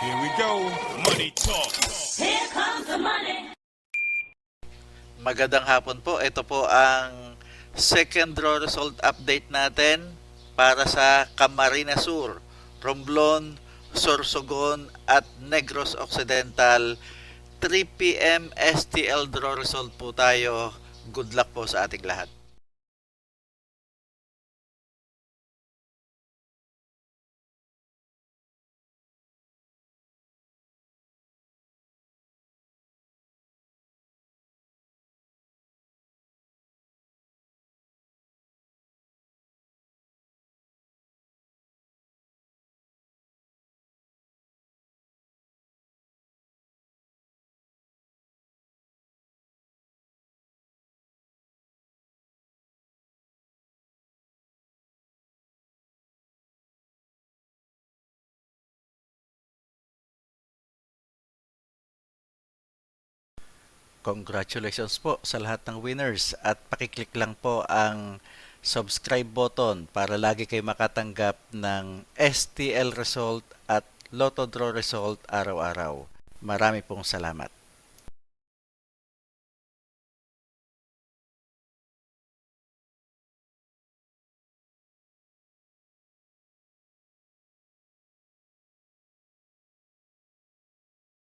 Here we go. Money talk. Here comes the money. Magandang hapon po. Ito po ang second draw result update natin para sa Camarines Sur, Romblon, Sorsogon at Negros Occidental. 3 p.m. STL draw result po tayo. Good luck po sa ating lahat. Congratulations po sa lahat ng winners at pakiclick lang po ang subscribe button para lagi kayo makatanggap ng STL result at Lotto Draw result araw-araw. Marami pong salamat.